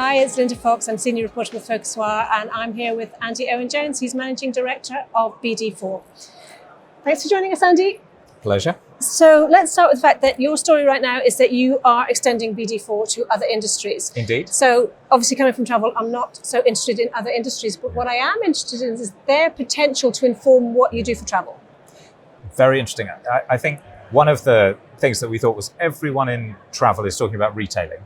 Hi, it's Linda Fox. I'm Senior Reporter with PhocusWire, and I'm here with Owen Jones. He's Managing Director of BD4. Thanks for joining us, Andy. Pleasure. So let's start with the fact that your story right now is that you are extending BD4 to other industries. Indeed. So obviously coming from travel, I'm not so interested in other industries, but what I am interested in is their potential to inform what you do for travel. Very interesting. I think one of the things that we thought was everyone in travel is talking about retailing.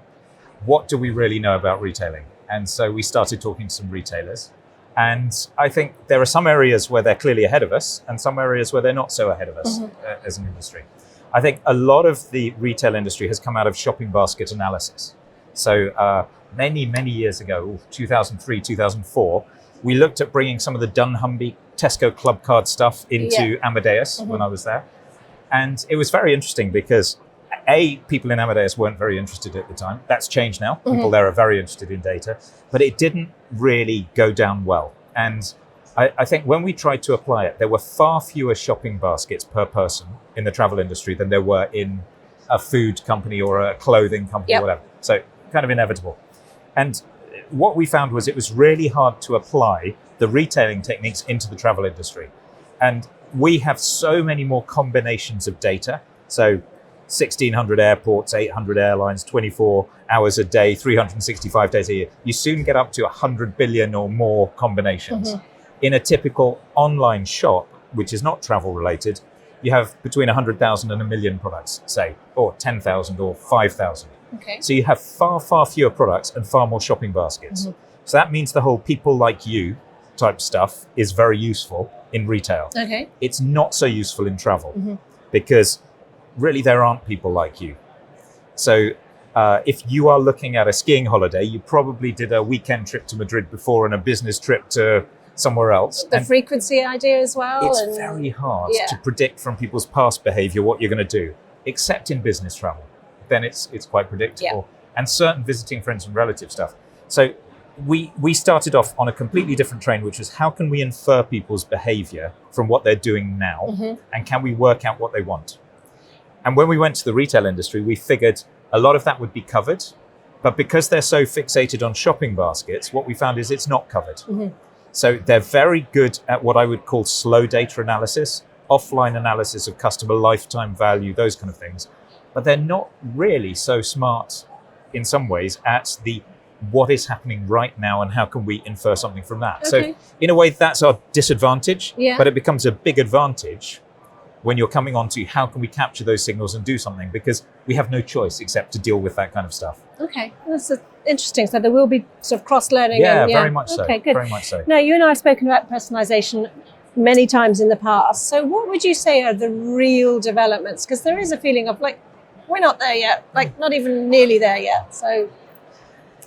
What do we really know about retailing? And so we started talking to some retailers. And I think there are some areas where they're clearly ahead of us and some areas where they're not so ahead of us as an industry. I think a lot of the retail industry has come out of shopping basket analysis. So many, many years ago, 2003, 2004, we looked at bringing some of the dunnhumby Tesco club card stuff into Amadeus when I was there. And it was very interesting because people in Amadeus weren't very interested at the time. That's changed now. People there are very interested in data, but it didn't really go down well. And I think when we tried to apply it, there were far fewer shopping baskets per person in the travel industry than there were in a food company or a clothing company or whatever. So kind of inevitable. And what we found was it was really hard to apply the retailing techniques into the travel industry. And we have so many more combinations of data. So 1,600 airports, 800 airlines, 24 hours a day, 365 days a year. You soon get up to 100 billion or more combinations. In a typical online shop, which is not travel related, you have between 100,000 and 1 million products, say, or 10,000 or 5,000. Okay. So you have far, far fewer products and far more shopping baskets. So that means the whole people like you type stuff is very useful in retail. Okay. It's not so useful in travel because really there aren't people like you. So if you are looking at a skiing holiday, you probably did a weekend trip to Madrid before and a business trip to somewhere else. The frequency idea as well. It's very hard to predict from people's past behavior what you're going to do, except in business travel. Then it's quite predictable. And certain visiting friends and relative stuff. So we started off on a completely different train, which was how can we infer people's behavior from what they're doing now, and can we work out what they want? And when we went to the retail industry, we figured a lot of that would be covered, but because they're so fixated on shopping baskets, what we found is it's not covered. So they're very good at what I would call slow data analysis, offline analysis of customer lifetime value, those kind of things. But they're not really so smart in some ways at the what is happening right now and how can we infer something from that. So in a way, that's our disadvantage, but it becomes a big advantage when you're coming on to how can we capture those signals and do something, because we have no choice except to deal with that kind of stuff. Okay, that's interesting. So there will be sort of cross-learning. Yeah, very much so. Okay, good. Very much so. Now, you and I have spoken about personalization many times in the past. So what would you say are the real developments? Because there is a feeling of like, we're not there yet, like not even nearly there yet. So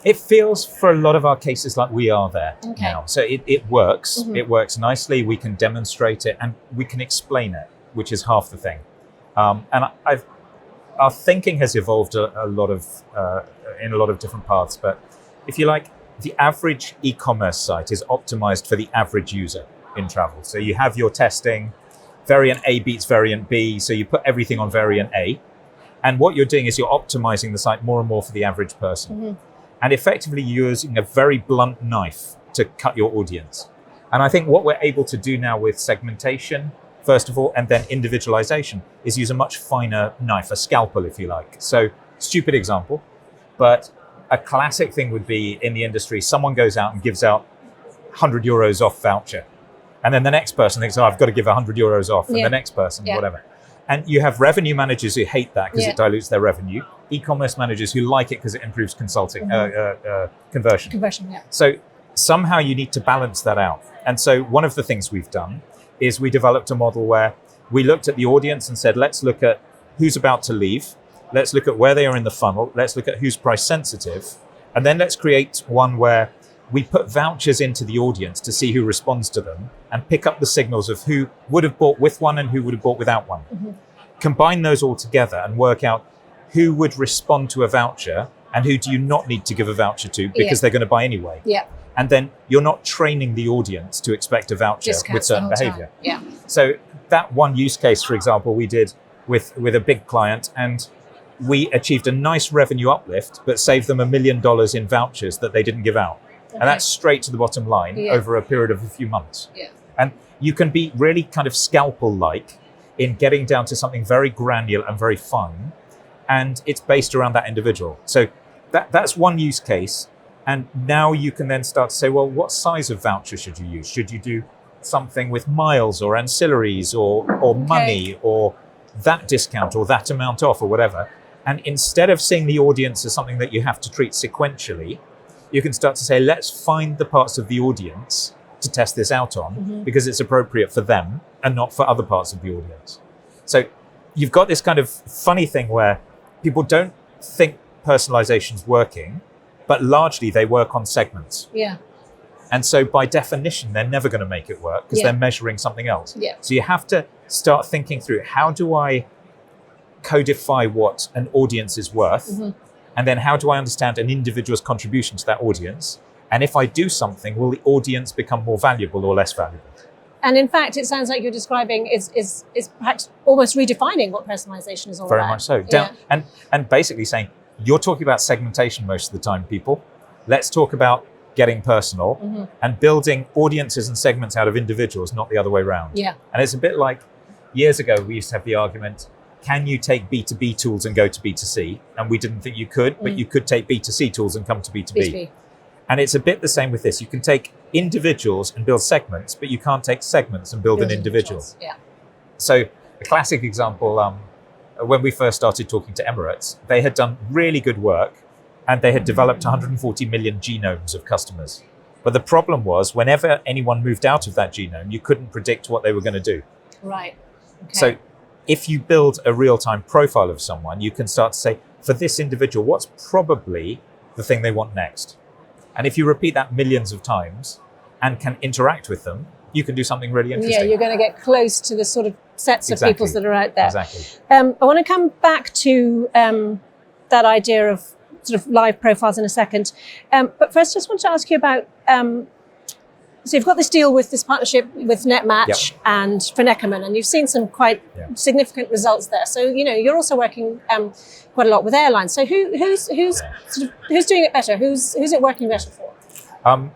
it feels for a lot of our cases like we are there now. So it works. It works nicely. We can demonstrate it and we can explain it, which is half the thing. And our thinking has evolved a lot of in a lot of different paths. But if you like, the average e-commerce site is optimized for the average user in travel. So you have your testing, variant A beats variant B. So you put everything on variant A. And what you're doing is you're optimizing the site more and more for the average person. And effectively you're using a very blunt knife to cut your audience. And I think what we're able to do now with segmentation, first of all, and then individualization, is use a much finer knife, a scalpel, if you like. So, stupid example, but a classic thing would be in the industry, someone goes out and gives out 100 euros off voucher. And then the next person thinks, oh, I've got to give 100 euros off. And the next person, whatever. And you have revenue managers who hate that because it dilutes their revenue. E-commerce managers who like it because it improves conversion. So somehow you need to balance that out. And so one of the things we've done is we developed a model where we looked at the audience and said, let's look at who's about to leave. Let's look at where they are in the funnel. Let's look at who's price sensitive. And then let's create one where we put vouchers into the audience to see who responds to them and pick up the signals of who would have bought with one and who would have bought without one. Combine those all together and work out who would respond to a voucher and who do you not need to give a voucher to because they're going to buy anyway. And then you're not training the audience to expect a voucher with certain behavior. So that one use case, for example, we did with a big client, and we achieved a nice revenue uplift, but saved them $1 million in vouchers that they didn't give out. Okay. And that's straight to the bottom line over a period of a few months. Yeah. And you can be really kind of scalpel-like in getting down to something very granular and very fun. And it's based around that individual. So that's one use case. And now you can then start to say, well, what size of voucher should you use? Should you do something with miles or ancillaries or money or that discount or that amount off or whatever? And instead of seeing the audience as something that you have to treat sequentially, you can start to say, let's find the parts of the audience to test this out on because it's appropriate for them and not for other parts of the audience. So you've got this kind of funny thing where people don't think personalization's working, but largely they work on segments. Yeah. And so by definition, they're never going to make it work because they're measuring something else. Yeah. So you have to start thinking through, how do I codify what an audience is worth? And then how do I understand an individual's contribution to that audience? And if I do something, will the audience become more valuable or less valuable? And in fact, it sounds like you're describing is perhaps almost redefining what personalization is all about. Very much so. And basically saying, you're talking about segmentation most of the time, people. Let's talk about getting personal and building audiences and segments out of individuals, not the other way around. Yeah. And it's a bit like years ago, we used to have the argument, can you take B2B tools and go to B2C? And we didn't think you could, but you could take B2C tools and come to B2B. B2B. And it's a bit the same with this. You can take individuals and build segments, but you can't take segments and build an individual. Yeah. So a classic example, when we first started talking to Emirates, they had done really good work and they had developed 140 million genomes of customers. But the problem was, whenever anyone moved out of that genome, you couldn't predict what they were going to do. Right. Okay. So if you build a real-time profile of someone, you can start to say, for this individual, what's probably the thing they want next? And if you repeat that millions of times and can interact with them, you can do something really interesting. Yeah, you're going to get close to the sort of sets of people that are out there. Exactly. I want to come back to that idea of sort of live profiles in a second. But first, just want to ask you about, so you've got this deal with this partnership with NetMatch and for Neckerman, and you've seen some quite significant results there. So, you know, you're also working quite a lot with airlines. So who's doing it better? Who's it working better for?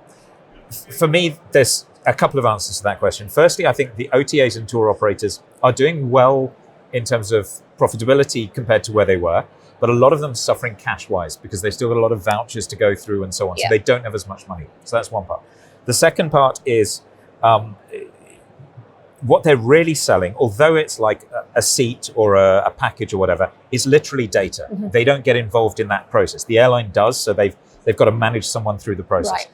For me, there's a couple of answers to that question. Firstly, I think the OTAs and tour operators are doing well in terms of profitability compared to where they were, but a lot of them are suffering cash-wise because they've still got a lot of vouchers to go through and so on. So they don't have as much money. So that's one part. The second part is what they're really selling, although it's like a seat or a package or whatever, is literally data. They don't get involved in that process. The airline does, so they've got to manage someone through the process. Right.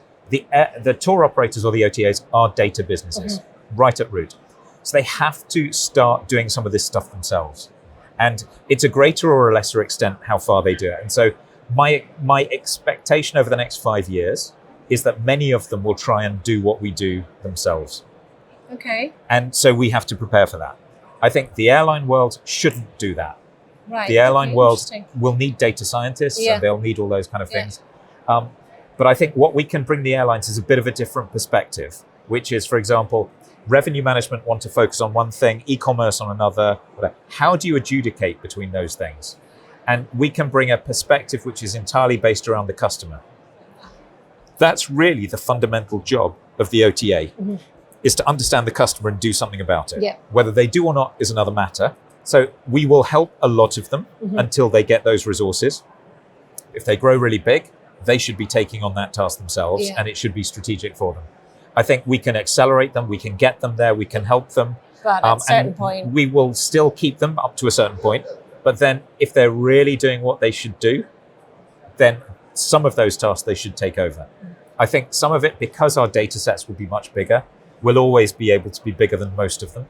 The tour operators or the OTAs are data businesses, right at root. So they have to start doing some of this stuff themselves. And it's a greater or a lesser extent how far they do it. And so my expectation over the next 5 years is that many of them will try and do what we do themselves. Okay. And so we have to prepare for that. I think the airline world shouldn't do that. Right. The airline world will need data scientists and they'll need all those kind of things. But I think what we can bring the airlines is a bit of a different perspective, which is, for example, revenue management want to focus on one thing, e-commerce on another. How do you adjudicate between those things? And we can bring a perspective which is entirely based around the customer. That's really the fundamental job of the OTA, is to understand the customer and do something about it. Yeah. Whether they do or not is another matter. So we will help a lot of them until they get those resources. If they grow really big, they should be taking on that task themselves and it should be strategic for them. I think we can accelerate them, we can get them there, we can help them. But at a certain point. We will still keep them up to a certain point. But then if they're really doing what they should do, then some of those tasks they should take over. I think some of it, because our data sets will be much bigger, we'll always be able to be bigger than most of them.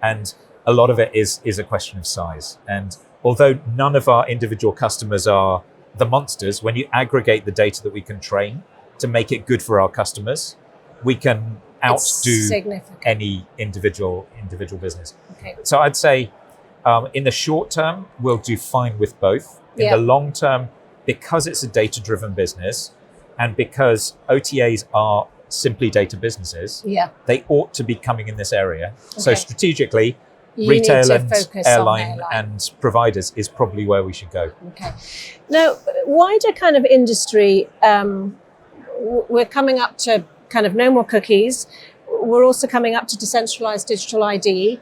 And a lot of it is a question of size. And although none of our individual customers are the monsters, when you aggregate the data that we can train to make it good for our customers, we can outdo any individual business. Okay. So I'd say in the short term, we'll do fine with both. In the long term, because it's a data-driven business and because OTAs are simply data businesses, they ought to be coming in this area. Okay. So strategically, retail and airline and providers is probably where we should go. Okay. Now, wider kind of industry, we're coming up to kind of no more cookies. We're also coming up to decentralized digital ID.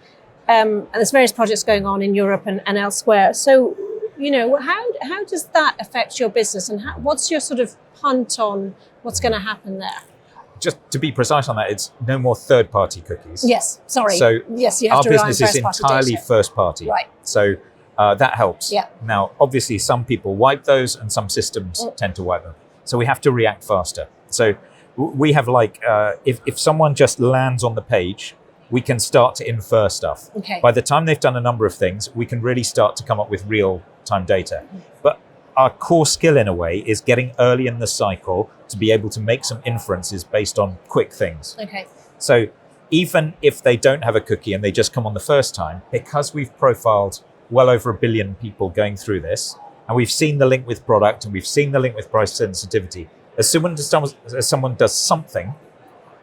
And there's various projects going on in Europe and elsewhere. So, how does that affect your business, and what's your sort of punt on what's going to happen there? Just to be precise on that, it's no more third-party cookies. Yes, sorry. So yes, you have our to rely on business is entirely first-party. Right. So that helps. Yeah. Now, obviously, some people wipe those, and some systems tend to wipe them. So we have to react faster. So we have if someone just lands on the page, we can start to infer stuff. Okay. By the time they've done a number of things, we can really start to come up with real-time data. But our core skill, in a way, is getting early in the cycle to be able to make some inferences based on quick things. Okay. So even if they don't have a cookie and they just come on the first time, because we've profiled well over 1 billion people going through this, and we've seen the link with product and we've seen the link with price sensitivity, as soon as someone does something,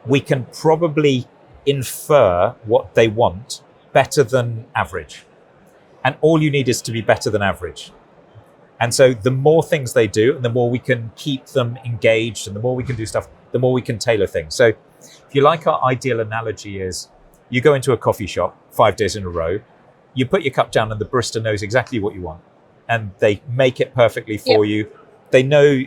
we can probably infer what they want better than average. And all you need is to be better than average. And so the more things they do, and the more we can keep them engaged, and the more we can do stuff, the more we can tailor things. So if you like, our ideal analogy is you go into a coffee shop 5 days in a row, you put your cup down and the barista knows exactly what you want. And they make it perfectly for you. They know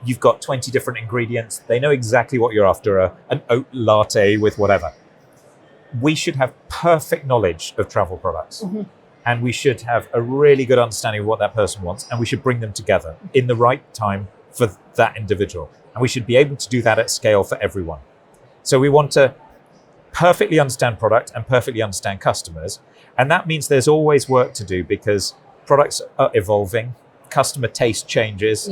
you've got 20 different ingredients. They know exactly what you're after, an oat latte with whatever. We should have perfect knowledge of travel products. Mm-hmm. And we should have a really good understanding of what that person wants, and we should bring them together in the right time for that individual. And we should be able to do that at scale for everyone. So we want to perfectly understand product and perfectly understand customers. And that means there's always work to do, because products are evolving, customer taste changes,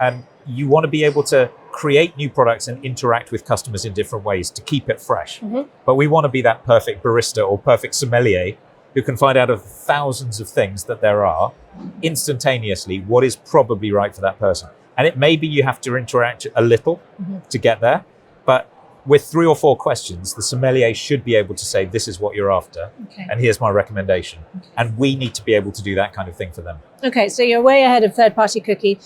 and you want to be able to create new products and interact with customers in different ways to keep it fresh. Mm-hmm. But we want to be that perfect barista or perfect sommelier who can find out of thousands of things that there are instantaneously what is probably right for that person. And it may be you have to interact a little to get there, but with 3 or 4 questions, the sommelier should be able to say, this is what you're after, and here's my recommendation. Okay. And we need to be able to do that kind of thing for them. Okay, so you're way ahead of third-party cookie.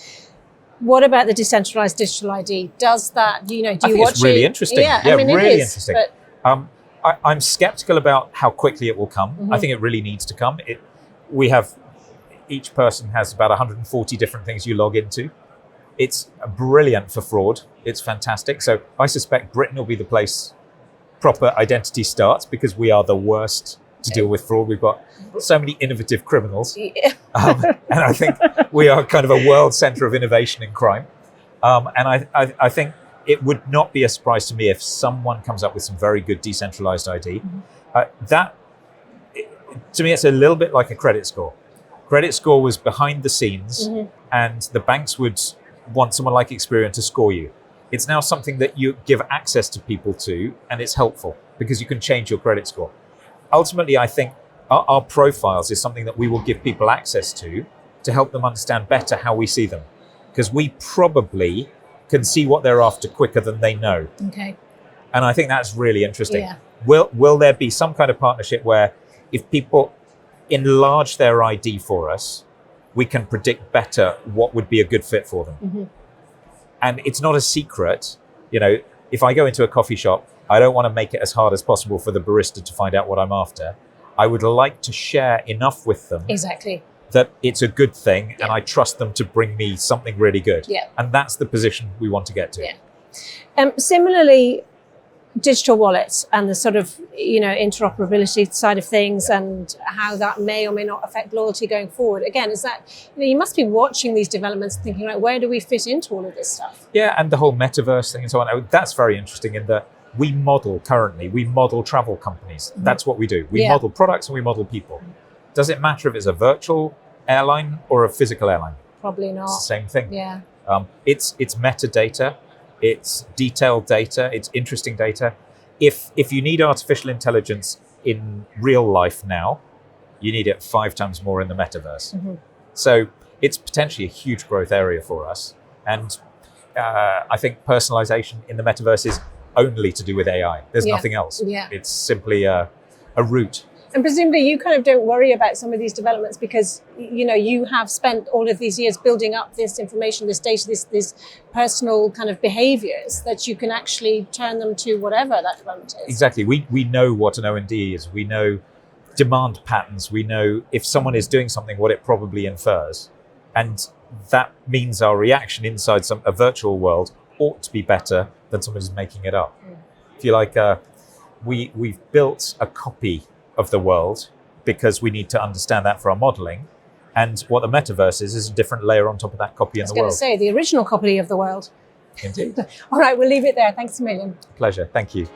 What about the decentralized digital ID? Does that, do you watch it? It's really interesting. Yeah, I mean, really interesting. But I'm skeptical about how quickly it will come. Mm-hmm. I think it really needs to come. Each person has about 140 different things you log into. It's brilliant for fraud. It's fantastic. So I suspect Britain will be the place proper identity starts, because we are the worst to deal with fraud. We've got so many innovative criminals. Yeah. And I think we are kind of a world center of innovation in crime. And I think it would not be a surprise to me if someone comes up with some very good decentralized ID. Mm-hmm. To me, it's a little bit like a credit score. Credit score was behind the scenes, and the banks would want someone like Experian to score you. It's now something that you give access to people to, and it's helpful because you can change your credit score. Ultimately, I think our profiles is something that we will give people access to help them understand better how we see them, because we probably can see what they're after quicker than they know. Okay. And I think that's really interesting. Yeah. Will there be some kind of partnership where if people enlarge their ID for us, we can predict better what would be a good fit for them? Mm-hmm. And it's not a secret. If I go into a coffee shop, I don't want to make it as hard as possible for the barista to find out what I'm after. I would like to share enough with them that it's a good thing, and I trust them to bring me something really good. Yeah. And that's the position we want to get to. Yeah. Similarly, digital wallets and the sort of interoperability side of things, and how that may or may not affect loyalty going forward. Again, is that you must be watching these developments and thinking, like, where do we fit into all of this stuff? Yeah, and the whole metaverse thing and so on. That's very interesting in that we model travel companies. Mm-hmm. That's what we do. We model products and we model people. Does it matter if it's a virtual airline or a physical airline? Probably not. It's the same thing. Yeah. It's metadata. It's detailed data. It's interesting data. If you need artificial intelligence in real life now, you need it 5 times more in the metaverse. Mm-hmm. So it's potentially a huge growth area for us. And I think personalization in the metaverse is only to do with AI. There's nothing else. Yeah. It's simply a route. And presumably you kind of don't worry about some of these developments because, you know, you have spent all of these years building up this information, this data, this personal kind of behaviors that you can actually turn them to whatever that development is. Exactly. We know what an O&D is. We know demand patterns. We know if someone is doing something, what it probably infers. And that means our reaction inside a virtual world ought to be better than someone who's making it up. If you like, we've built a copy of the world because we need to understand that for our modeling. And what the metaverse is a different layer on top of that copy in the world. I was going to say, the original copy of the world. Indeed. All right, we'll leave it there. Thanks a million. Pleasure. Thank you.